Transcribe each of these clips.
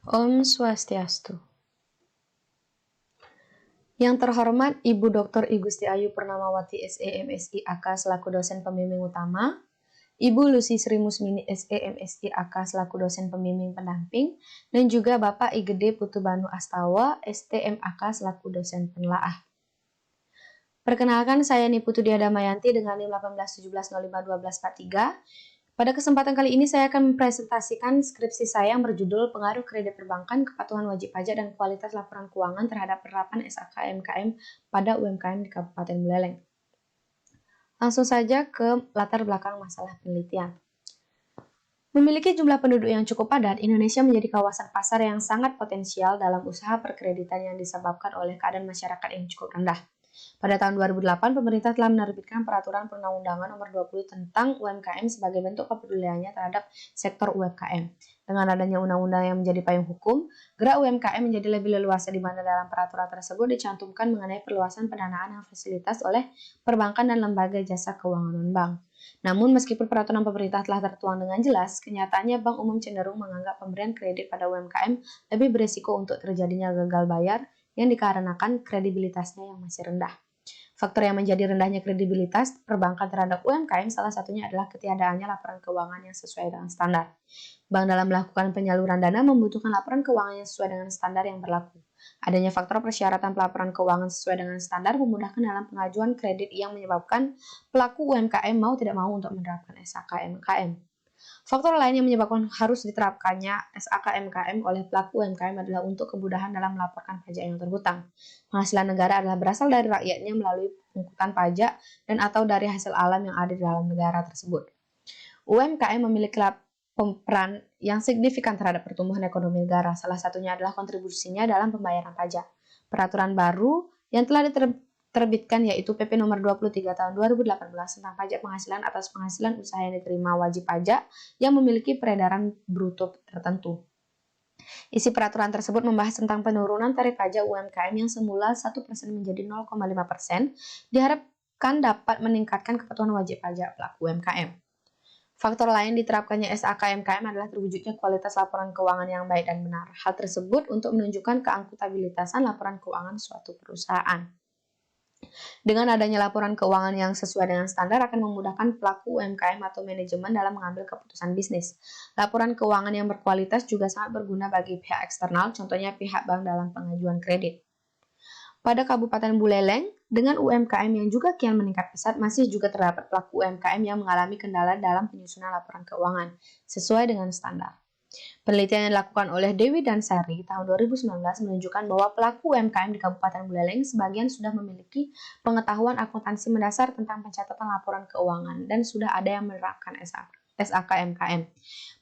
Om Swastiastu. Yang terhormat Ibu Dr. I Gusti Ayu Purnamawati SE MSI AK selaku dosen pembimbing utama, Ibu Lucy Sri Musmini SE MSI AK selaku dosen pembimbing pendamping, dan juga Bapak I Gede Putu Banu Astawa STMAK selaku dosen penelaah. Perkenalkan, saya Niputu Dia Damayanti dengan NIM 1817051243. Pada kesempatan kali ini saya akan mempresentasikan skripsi saya yang berjudul Pengaruh Kredit Perbankan, Kepatuhan Wajib Pajak, dan Kualitas Laporan Keuangan terhadap penerapan SAK MKM pada UMKM di Kabupaten Buleleng. Langsung saja ke latar belakang masalah penelitian. Memiliki jumlah penduduk yang cukup padat, Indonesia menjadi kawasan pasar yang sangat potensial dalam usaha perkreditan yang disebabkan oleh keadaan masyarakat yang cukup rendah. Pada tahun 2008, pemerintah telah menerbitkan Peraturan Perundang-undangan Nomor 20 tentang UMKM sebagai bentuk kepeduliannya terhadap sektor UMKM. Dengan adanya undang-undang yang menjadi payung hukum, gerak UMKM menjadi lebih leluasa di mana dalam peraturan tersebut dicantumkan mengenai perluasan pendanaan yang fasilitas oleh perbankan dan lembaga jasa keuangan non-bank. Namun, meskipun peraturan pemerintah telah tertuang dengan jelas, kenyataannya bank umum cenderung menganggap pemberian kredit pada UMKM lebih berisiko untuk terjadinya gagal bayar yang dikarenakan kredibilitasnya yang masih rendah. Faktor yang menjadi rendahnya kredibilitas perbankan terhadap UMKM salah satunya adalah ketiadaannya laporan keuangan yang sesuai dengan standar. Bank dalam melakukan penyaluran dana membutuhkan laporan keuangan yang sesuai dengan standar yang berlaku. Adanya faktor persyaratan pelaporan keuangan sesuai dengan standar memudahkan dalam pengajuan kredit yang menyebabkan pelaku UMKM mau tidak mau untuk menerapkan SAK MKM. Faktor lain yang menyebabkan harus diterapkannya SAK MKM oleh pelaku UMKM adalah untuk kemudahan dalam melaporkan pajak yang terhutang. Penghasilan negara adalah berasal dari rakyatnya melalui pungutan pajak dan atau dari hasil alam yang ada di dalam negara tersebut. UMKM memiliki peran yang signifikan terhadap pertumbuhan ekonomi negara. Salah satunya adalah kontribusinya dalam pembayaran pajak. Peraturan baru yang telah diterbitkan yaitu PP nomor 23 tahun 2018 tentang pajak penghasilan atas penghasilan usaha yang diterima wajib pajak yang memiliki peredaran bruto tertentu. Isi peraturan tersebut membahas tentang penurunan tarif pajak UMKM yang semula 1% menjadi 0,5%, diharapkan dapat meningkatkan kepatuhan wajib pajak pelaku UMKM. Faktor lain diterapkannya SAK MKM adalah terwujudnya kualitas laporan keuangan yang baik dan benar. Hal tersebut untuk menunjukkan keakuntabilitasan laporan keuangan suatu perusahaan. Dengan adanya laporan keuangan yang sesuai dengan standar akan memudahkan pelaku UMKM atau manajemen dalam mengambil keputusan bisnis. Laporan keuangan yang berkualitas juga sangat berguna bagi pihak eksternal, contohnya pihak bank dalam pengajuan kredit. Pada Kabupaten Buleleng, dengan UMKM yang juga kian meningkat pesat, masih juga terdapat pelaku UMKM yang mengalami kendala dalam penyusunan laporan keuangan sesuai dengan standar. Penelitian yang dilakukan oleh Dewi dan Sari tahun 2019 menunjukkan bahwa pelaku UMKM di Kabupaten Buleleng sebagian sudah memiliki pengetahuan akuntansi mendasar tentang pencatatan laporan keuangan dan sudah ada yang menerapkan SAK MKM.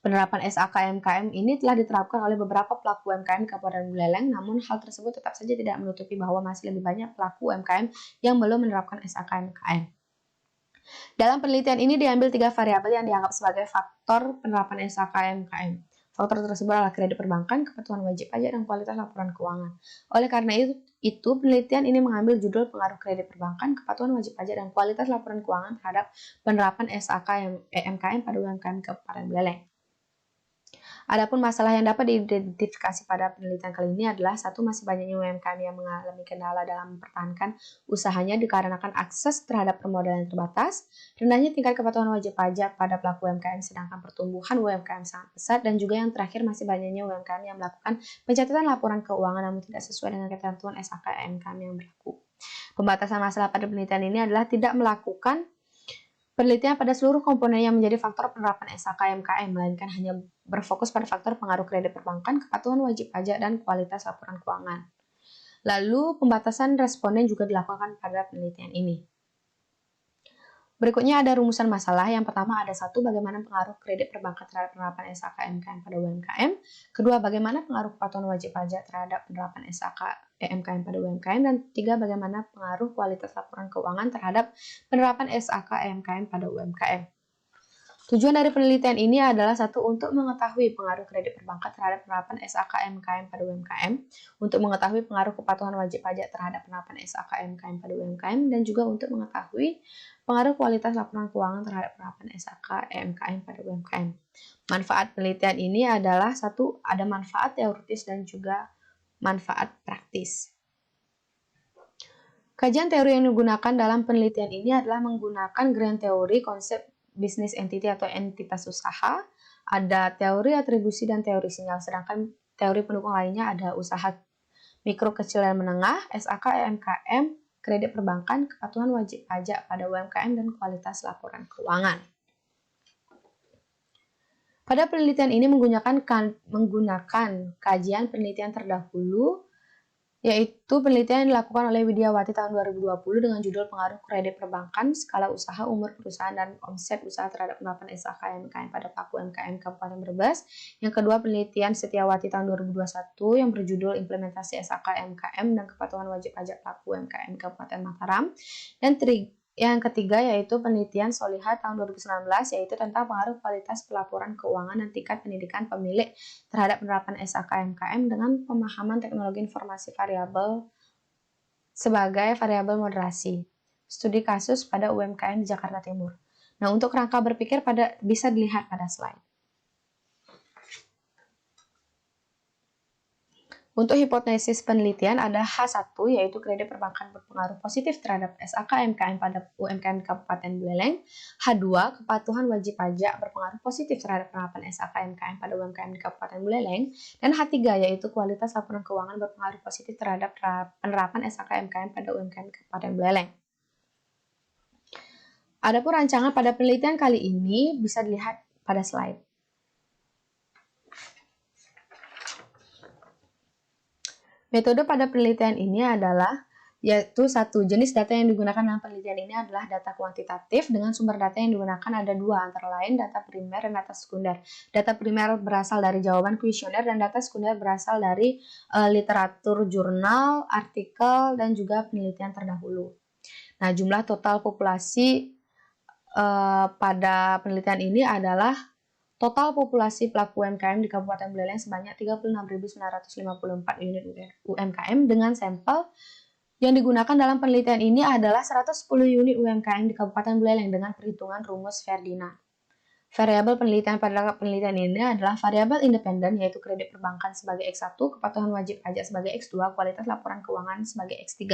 Penerapan SAK MKM ini telah diterapkan oleh beberapa pelaku UMKM di Kabupaten Buleleng, namun hal tersebut tetap saja tidak menutupi bahwa masih lebih banyak pelaku UMKM yang belum menerapkan SAK MKM. Dalam penelitian ini diambil 3 variabel yang dianggap sebagai faktor penerapan SAK MKM. Faktor tersebut adalah kredit perbankan, kepatuhan wajib pajak, dan kualitas laporan keuangan. Oleh karena itu, penelitian ini mengambil judul Pengaruh Kredit Perbankan, Kepatuhan Wajib Pajak, dan Kualitas Laporan Keuangan terhadap penerapan SAK MKM pada UMKM Kabupaten Buleleng. Adapun masalah yang dapat diidentifikasi pada penelitian kali ini adalah satu, masih banyaknya UMKM yang mengalami kendala dalam mempertahankan usahanya dikarenakan akses terhadap permodalan yang terbatas, rendahnya tingkat kepatuhan wajib pajak pada pelaku UMKM sedangkan pertumbuhan UMKM sangat pesat, dan juga yang terakhir masih banyaknya UMKM yang melakukan pencatatan laporan keuangan namun tidak sesuai dengan ketentuan SAK MKM yang berlaku. Pembatasan masalah pada penelitian ini adalah tidak melakukan penelitian pada seluruh komponen yang menjadi faktor penerapan SAK MKM, melainkan hanya berfokus pada faktor pengaruh kredit perbankan, kepatuhan wajib pajak, dan kualitas laporan keuangan. Lalu, pembatasan responden juga dilakukan pada penelitian ini. Berikutnya ada rumusan masalah. Yang pertama ada 1, bagaimana pengaruh kredit perbankan terhadap penerapan SAK MKM pada UMKM. Kedua, bagaimana pengaruh kepatuhan wajib pajak terhadap penerapan SAK MKM pada UMKM. Dan 3, bagaimana pengaruh kualitas laporan keuangan terhadap penerapan SAK MKM pada UMKM. Tujuan dari penelitian ini adalah satu, untuk mengetahui pengaruh kredit perbankan terhadap penerapan SAK-MKM pada UMKM, untuk mengetahui pengaruh kepatuhan wajib pajak terhadap penerapan SAK-MKM pada UMKM, dan juga untuk mengetahui pengaruh kualitas laporan keuangan terhadap penerapan SAK-MKM pada UMKM. Manfaat penelitian ini adalah satu, ada manfaat teoritis dan juga manfaat praktis. Kajian teori yang digunakan dalam penelitian ini adalah menggunakan grand teori konsep business entity atau entitas usaha, ada teori atribusi dan teori sinyal, sedangkan teori pendukung lainnya ada usaha mikro, kecil, dan menengah, SAK, UMKM, kredit perbankan, kepatuhan wajib pajak pada UMKM, dan kualitas laporan keuangan. Pada penelitian ini menggunakan kajian penelitian terdahulu, yaitu penelitian yang dilakukan oleh Widiawati tahun 2020 dengan judul Pengaruh Kredit Perbankan, Skala Usaha, Umur Perusahaan, dan Omset Usaha terhadap penerapan SAK-MKM pada pelaku UMKM Kabupaten Brebes. Yang kedua, penelitian Setiawati tahun 2021 yang berjudul Implementasi SAK-MKM dan Kepatuhan Wajib Pajak Pelaku UMKM Kabupaten Mataram. Dan yang ketiga yaitu penelitian Soliha tahun 2019, yaitu tentang pengaruh kualitas pelaporan keuangan dan tingkat pendidikan pemilik terhadap penerapan SAK-MKM dengan pemahaman teknologi informasi variabel sebagai variabel moderasi. Studi kasus pada UMKM di Jakarta Timur. Nah, untuk rangka berpikir bisa dilihat pada slide. Untuk hipotesis penelitian ada H1, yaitu kredit perbankan berpengaruh positif terhadap SAK-MKM pada UMKM Kabupaten Buleleng. H2, kepatuhan wajib pajak berpengaruh positif terhadap penerapan SAK-MKM pada UMKM di Kabupaten Buleleng. Dan H3, yaitu kualitas laporan keuangan berpengaruh positif terhadap penerapan SAK-MKM pada UMKM Kabupaten Buleleng. Adapun rancangan pada penelitian kali ini bisa dilihat pada slide. Metode pada penelitian ini adalah yaitu satu, jenis data yang digunakan dalam penelitian ini adalah data kuantitatif. Dengan sumber data yang digunakan ada dua, antara lain data primer dan data sekunder. Data primer berasal dari jawaban kuesioner dan data sekunder berasal dari literatur jurnal, artikel, dan juga penelitian terdahulu. Nah, jumlah total populasi pada penelitian ini adalah total populasi pelaku UMKM di Kabupaten Buleleng sebanyak 36.954 unit UMKM dengan sampel yang digunakan dalam penelitian ini adalah 110 unit UMKM di Kabupaten Buleleng dengan perhitungan rumus Ferdinand. Variabel penelitian pada penelitian ini adalah variabel independen, yaitu kredit perbankan sebagai X1, kepatuhan wajib pajak sebagai X2, kualitas laporan keuangan sebagai X3.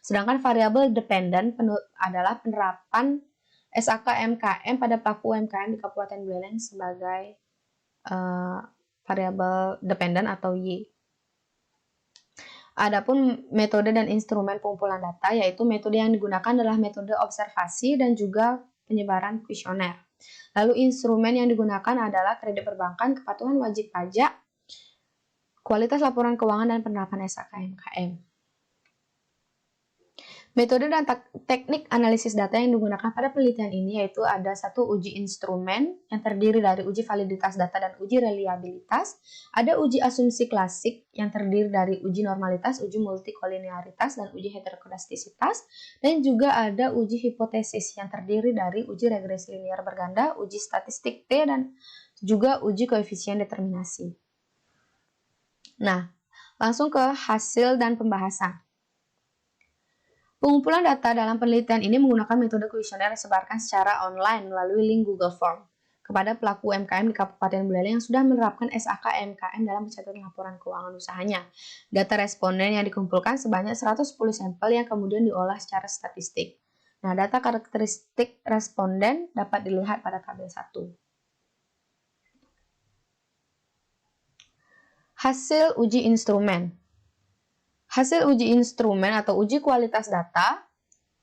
Sedangkan variabel dependen adalah penerapan SAK-MKM pada pelaku UMKM di Kabupaten Buleleng sebagai variabel dependen atau Y. Adapun metode dan instrumen pengumpulan data, yaitu metode yang digunakan adalah metode observasi dan juga penyebaran kuesioner. Lalu instrumen yang digunakan adalah kredit perbankan, kepatuhan wajib pajak, kualitas laporan keuangan, dan penerapan SAK-MKM. Metode dan teknik analisis data yang digunakan pada penelitian ini yaitu ada satu, uji instrumen yang terdiri dari uji validitas data dan uji reliabilitas, ada uji asumsi klasik yang terdiri dari uji normalitas, uji multikolinearitas, dan uji heterokodastisitas, dan juga ada uji hipotesis yang terdiri dari uji regresi linear berganda, uji statistik T, dan juga uji koefisien determinasi. Nah, langsung ke hasil dan pembahasan. Pengumpulan data dalam penelitian ini menggunakan metode kuesioner yang disebarkan secara online melalui link Google Form kepada pelaku UMKM di Kabupaten Buleleng yang sudah menerapkan SAK-MKM dalam pencatatan laporan keuangan usahanya. Data responden yang dikumpulkan sebanyak 110 sampel yang kemudian diolah secara statistik. Nah, data karakteristik responden dapat dilihat pada tabel 1. Hasil uji instrumen. Hasil uji instrumen atau uji kualitas data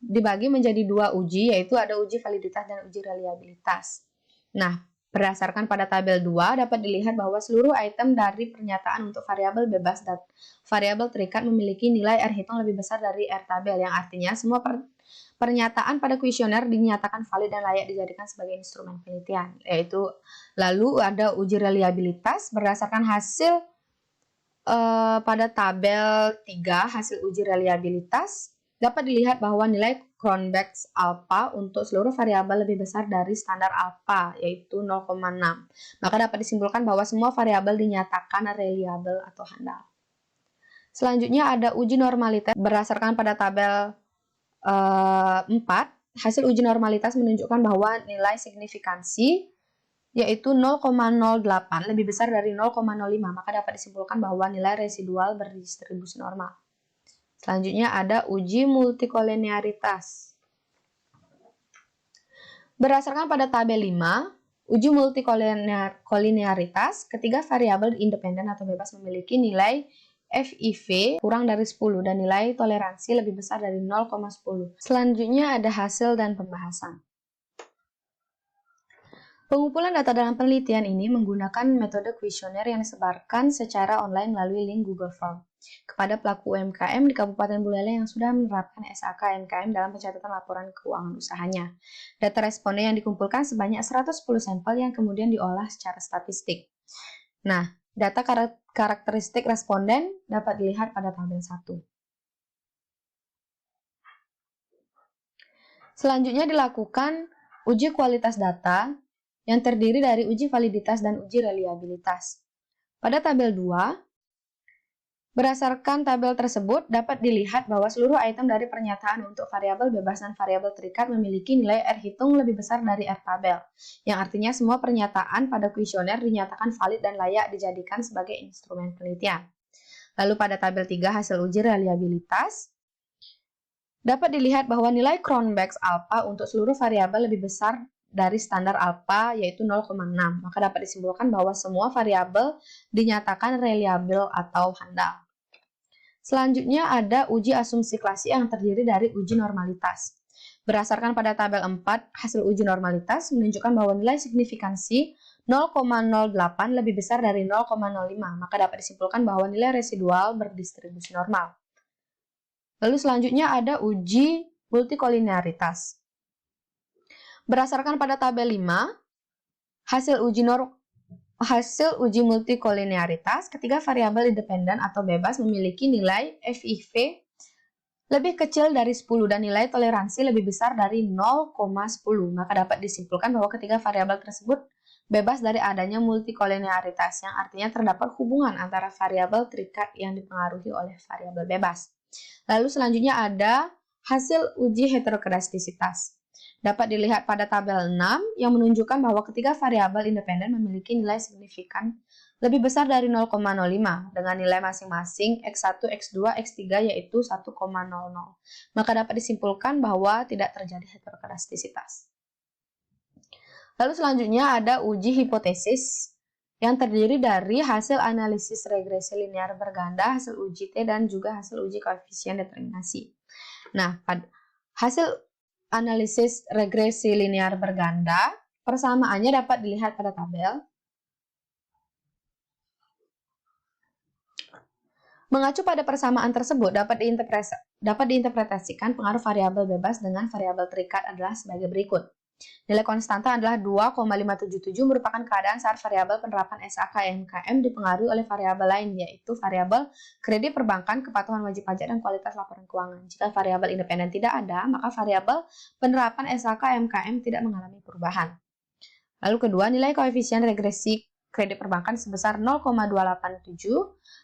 dibagi menjadi dua uji, yaitu ada uji validitas dan uji reliabilitas. Nah, berdasarkan pada tabel 2 dapat dilihat bahwa seluruh item dari pernyataan untuk variabel bebas dan variabel terikat memiliki nilai R hitung lebih besar dari R tabel, yang artinya semua pernyataan pada kuesioner dinyatakan valid dan layak dijadikan sebagai instrumen penelitian. Yaitu lalu ada uji reliabilitas berdasarkan hasil pada tabel 3 hasil uji reliabilitas dapat dilihat bahwa nilai Cronbach's alpha untuk seluruh variabel lebih besar dari standar alpha, yaitu 0,6. Maka dapat disimpulkan bahwa semua variabel dinyatakan reliable atau handal. Selanjutnya ada uji normalitas berdasarkan pada tabel 4. Hasil uji normalitas menunjukkan bahwa nilai signifikansi yaitu 0,08 lebih besar dari 0,05, maka dapat disimpulkan bahwa nilai residual berdistribusi normal. Selanjutnya ada uji multikolinearitas. Berdasarkan pada tabel 5, uji multikolinearitas, ketiga variabel independen atau bebas memiliki nilai FIV kurang dari 10 dan nilai toleransi lebih besar dari 0,10. Selanjutnya ada hasil dan pembahasan. Pengumpulan data dalam penelitian ini menggunakan metode kuesioner yang disebarkan secara online melalui link Google Form kepada pelaku UMKM di Kabupaten Buleleng yang sudah menerapkan SAK MKM dalam pencatatan laporan keuangan usahanya. Data responden yang dikumpulkan sebanyak 110 sampel yang kemudian diolah secara statistik. Nah, data karakteristik responden dapat dilihat pada tabel 1. Selanjutnya dilakukan uji kualitas data yang terdiri dari uji validitas dan uji reliabilitas. Pada tabel 2, berdasarkan tabel tersebut dapat dilihat bahwa seluruh item dari pernyataan untuk variabel bebas dan variabel terikat memiliki nilai R hitung lebih besar dari R tabel, yang artinya semua pernyataan pada kuesioner dinyatakan valid dan layak dijadikan sebagai instrumen penelitian. Lalu pada tabel 3 hasil uji reliabilitas, dapat dilihat bahwa nilai Cronbach's alpha untuk seluruh variabel lebih besar dari standar alpha yaitu 0,6. Maka dapat disimpulkan bahwa semua variabel dinyatakan reliable atau handal. Selanjutnya ada uji asumsi klasik yang terdiri dari uji normalitas. Berdasarkan pada tabel 4, hasil uji normalitas menunjukkan bahwa nilai signifikansi 0,08 lebih besar dari 0,05. Maka dapat disimpulkan bahwa nilai residual berdistribusi normal. Lalu selanjutnya ada uji multikolinearitas. Berdasarkan pada tabel 5, hasil uji multikolinearitas, ketiga variabel independen atau bebas memiliki nilai FIV lebih kecil dari 10 dan nilai toleransi lebih besar dari 0,10. Maka dapat disimpulkan bahwa ketiga variabel tersebut bebas dari adanya multikolinearitas, yang artinya terdapat hubungan antara variabel terikat yang dipengaruhi oleh variabel bebas. Lalu selanjutnya ada hasil uji heterokedastisitas. Dapat dilihat pada tabel 6 yang menunjukkan bahwa ketiga variabel independen memiliki nilai signifikan lebih besar dari 0,05 dengan nilai masing-masing X1, X2, X3 yaitu 1,00. Maka dapat disimpulkan bahwa tidak terjadi heterokedastisitas. Lalu selanjutnya ada uji hipotesis yang terdiri dari hasil analisis regresi linear berganda, hasil uji T, dan juga hasil uji koefisien determinasi. Nah, hasil analisis regresi linear berganda, persamaannya dapat dilihat pada tabel. Mengacu pada persamaan tersebut, dapat diinterpretasikan pengaruh variabel bebas dengan variabel terikat adalah sebagai berikut. Nilai konstanta adalah 2,577 merupakan keadaan saat variabel penerapan SAK MKM dipengaruhi oleh variabel lain, yaitu variabel kredit perbankan, kepatuhan wajib pajak, dan kualitas laporan keuangan. Jika variabel independen tidak ada, maka variabel penerapan SAK MKM tidak mengalami perubahan. Lalu kedua, nilai koefisien regresi kredit perbankan sebesar 0,287.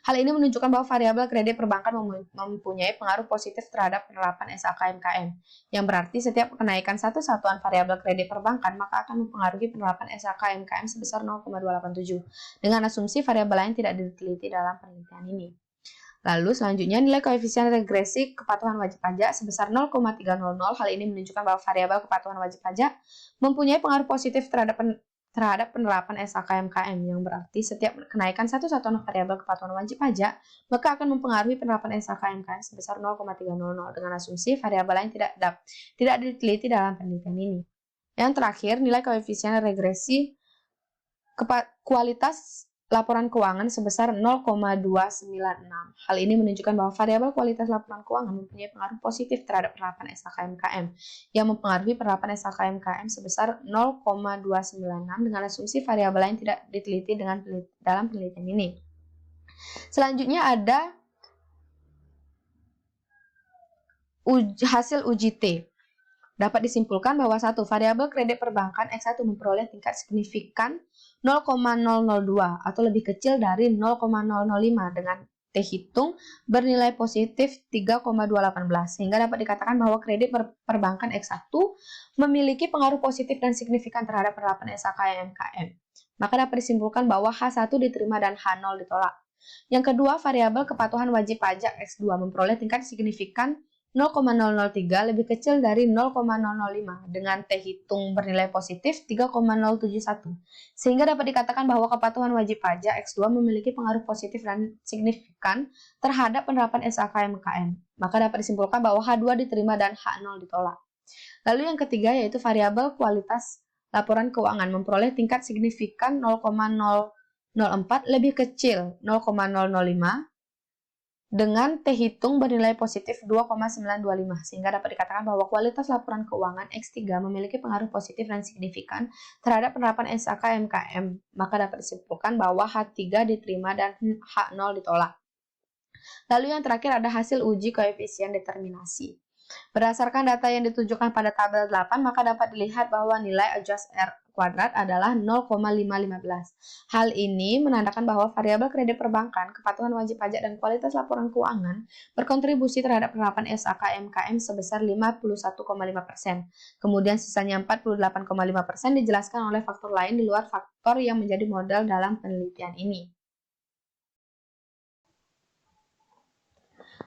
Hal ini menunjukkan bahwa variabel kredit perbankan mempunyai pengaruh positif terhadap penerapan SAK MKM, yang berarti setiap kenaikan satu satuan variabel kredit perbankan maka akan mempengaruhi penerapan SAK MKM sebesar 0,287, dengan asumsi variabel lain tidak diteliti dalam penelitian ini. Lalu selanjutnya nilai koefisien regresi kepatuhan wajib pajak sebesar 0,300. Hal ini menunjukkan bahwa variabel kepatuhan wajib pajak mempunyai pengaruh positif terhadap penerapan SAK MKM, yang berarti setiap kenaikan satu satuan variabel kepatuhan wajib pajak maka akan mempengaruhi penerapan SAK MKM sebesar 0,300, dengan asumsi variabel lain tidak diteliti dalam penelitian ini. Yang terakhir, nilai koefisien regresi kualitas laporan keuangan sebesar 0,296. Hal ini menunjukkan bahwa variabel kualitas laporan keuangan mempunyai pengaruh positif terhadap penerapan SAK MKM, yang mempengaruhi penerapan SAK MKM sebesar 0,296 dengan asumsi variabel lain tidak diteliti dalam penelitian ini. Selanjutnya ada hasil uji T. Dapat disimpulkan bahwa satu variabel kredit perbankan X1 memperoleh tingkat signifikan 0,002 atau lebih kecil dari 0,005 dengan T hitung bernilai positif 3,218 sehingga dapat dikatakan bahwa kredit perbankan X1 memiliki pengaruh positif dan signifikan terhadap penerapan SHKMKM. Maka dapat disimpulkan bahwa H1 diterima dan H0 ditolak. Yang kedua, variabel kepatuhan wajib pajak X2 memperoleh tingkat signifikan 0,003 lebih kecil dari 0,005 dengan T hitung bernilai positif 3,071 sehingga dapat dikatakan bahwa kepatuhan wajib pajak X2 memiliki pengaruh positif dan signifikan terhadap penerapan SHKMKM. Maka dapat disimpulkan bahwa H2 diterima dan H0 ditolak. Lalu yang ketiga yaitu variabel kualitas laporan keuangan memperoleh tingkat signifikan 0,004 lebih kecil 0,005 dengan T hitung bernilai positif 2,925 sehingga dapat dikatakan bahwa kualitas laporan keuangan X3 memiliki pengaruh positif dan signifikan terhadap penerapan SHKMKM. Maka dapat disimpulkan bahwa H3 diterima dan H0 ditolak. Lalu yang terakhir ada hasil uji koefisien determinasi. Berdasarkan data yang ditunjukkan pada tabel 8, maka dapat dilihat bahwa nilai adjust R kuadrat adalah 0,515. Hal ini menandakan bahwa variabel kredit perbankan, kepatuhan wajib pajak, dan kualitas laporan keuangan berkontribusi terhadap penerapan SHKMKM sebesar 51,5%. Kemudian sisanya 48,5% dijelaskan oleh faktor lain di luar faktor yang menjadi modal dalam penelitian ini.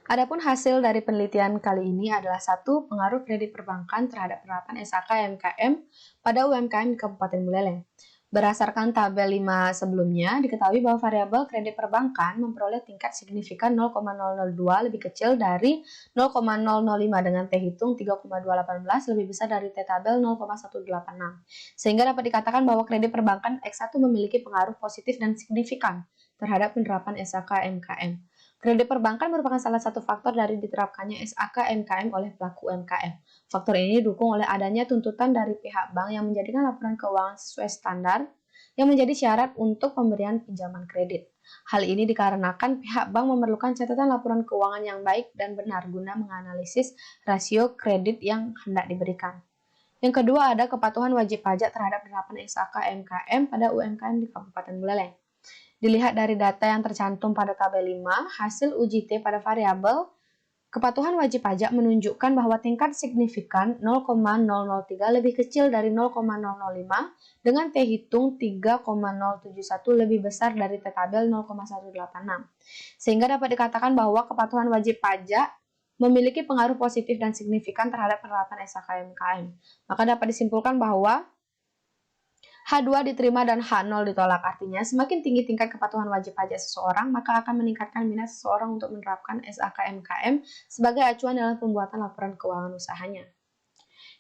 Adapun hasil dari penelitian kali ini adalah satu, pengaruh kredit perbankan terhadap penerapan SHKMKM pada UMKM di Kabupaten Buleleng. Berdasarkan tabel 5 sebelumnya, diketahui bahwa variabel kredit perbankan memperoleh tingkat signifikan 0,002 lebih kecil dari 0,005 dengan T hitung 3,218 lebih besar dari T tabel 0,186. Sehingga dapat dikatakan bahwa kredit perbankan X1 memiliki pengaruh positif dan signifikan terhadap penerapan SHKMKM. Kredit perbankan merupakan salah satu faktor dari diterapkannya SHKMKM oleh pelaku UMKM. Faktor ini didukung oleh adanya tuntutan dari pihak bank yang menjadikan laporan keuangan sesuai standar yang menjadi syarat untuk pemberian pinjaman kredit. Hal ini dikarenakan pihak bank memerlukan catatan laporan keuangan yang baik dan benar guna menganalisis rasio kredit yang hendak diberikan. Yang kedua ada kepatuhan wajib pajak terhadap penerapan SHKMKM pada UMKM di Kabupaten Buleleng. Dilihat dari data yang tercantum pada tabel 5, hasil uji T pada variabel kepatuhan wajib pajak menunjukkan bahwa tingkat signifikan 0,003 lebih kecil dari 0,005 dengan T hitung 3,071 lebih besar dari T tabel 0,186. Sehingga dapat dikatakan bahwa kepatuhan wajib pajak memiliki pengaruh positif dan signifikan terhadap penerapan SHKMKM. Maka dapat disimpulkan bahwa H2 diterima dan H0 ditolak. Artinya, semakin tinggi tingkat kepatuhan wajib pajak seseorang, maka akan meningkatkan minat seseorang untuk menerapkan SHKMKM sebagai acuan dalam pembuatan laporan keuangan usahanya.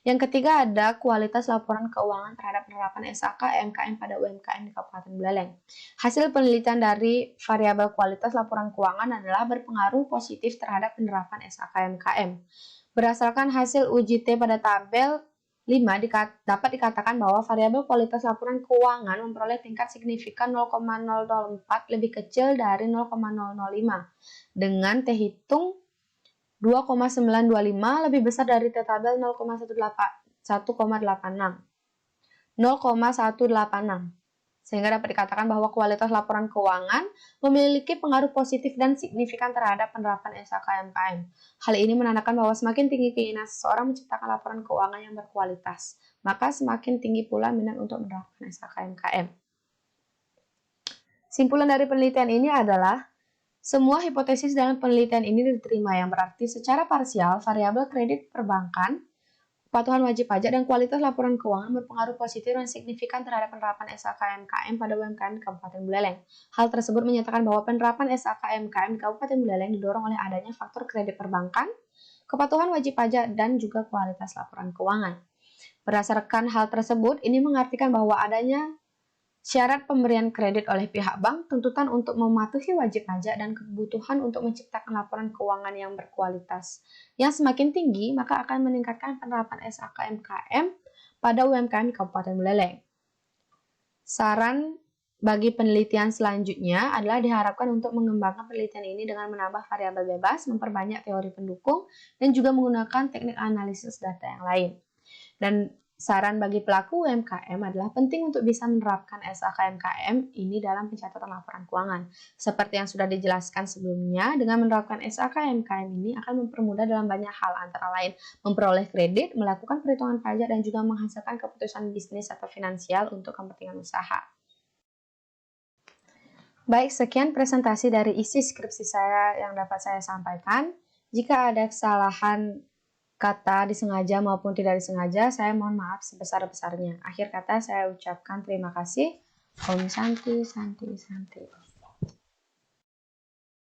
Yang ketiga ada kualitas laporan keuangan terhadap penerapan SHKMKM pada UMKM di Kabupaten Buleleng. Hasil penelitian dari variabel kualitas laporan keuangan adalah berpengaruh positif terhadap penerapan SHKMKM. Berdasarkan hasil uji T pada tabel 5 dapat dikatakan bahwa variabel kualitas laporan keuangan memperoleh tingkat signifikan 0,004 lebih kecil dari 0,005 dengan T hitung 2,925 lebih besar dari T tabel 0,186. Sehingga dapat dikatakan bahwa kualitas laporan keuangan memiliki pengaruh positif dan signifikan terhadap penerapan SHKMKM. Hal ini menandakan bahwa semakin tinggi keinginan seseorang menciptakan laporan keuangan yang berkualitas, maka semakin tinggi pula minat untuk menerapkan SHKMKM. Simpulan dari penelitian ini adalah semua hipotesis dalam penelitian ini diterima, yang berarti secara parsial variabel kredit perbankan, kepatuhan wajib pajak, dan kualitas laporan keuangan berpengaruh positif dan signifikan terhadap penerapan SHKMKM pada UMKM di Kabupaten Buleleng. Hal tersebut menyatakan bahwa penerapan SHKMKM di Kabupaten Buleleng didorong oleh adanya faktor kredit perbankan, kepatuhan wajib pajak, dan juga kualitas laporan keuangan. Berdasarkan hal tersebut, ini mengartikan bahwa adanya syarat pemberian kredit oleh pihak bank, tuntutan untuk mematuhi wajib pajak, dan kebutuhan untuk menciptakan laporan keuangan yang berkualitas yang semakin tinggi, maka akan meningkatkan penerapan SHKMKM pada UMKM di Kabupaten Buleleng. Saran Bagi penelitian selanjutnya adalah diharapkan untuk mengembangkan penelitian ini dengan menambah variabel bebas, memperbanyak teori pendukung, dan juga menggunakan teknik analisis data yang lain. Dan saran bagi pelaku UMKM adalah penting untuk bisa menerapkan SAKMKM ini dalam pencatatan laporan keuangan. Seperti yang sudah dijelaskan sebelumnya, dengan menerapkan SAKMKM ini akan mempermudah dalam banyak hal, antara lain memperoleh kredit, melakukan perhitungan pajak, dan juga menghasilkan keputusan bisnis atau finansial untuk kepentingan usaha. Baik, sekian presentasi dari isi skripsi saya yang dapat saya sampaikan. Jika ada kesalahan kata disengaja maupun tidak disengaja, saya mohon maaf sebesar-besarnya. Akhir kata saya ucapkan terima kasih. Om Santi, Santi, Santi.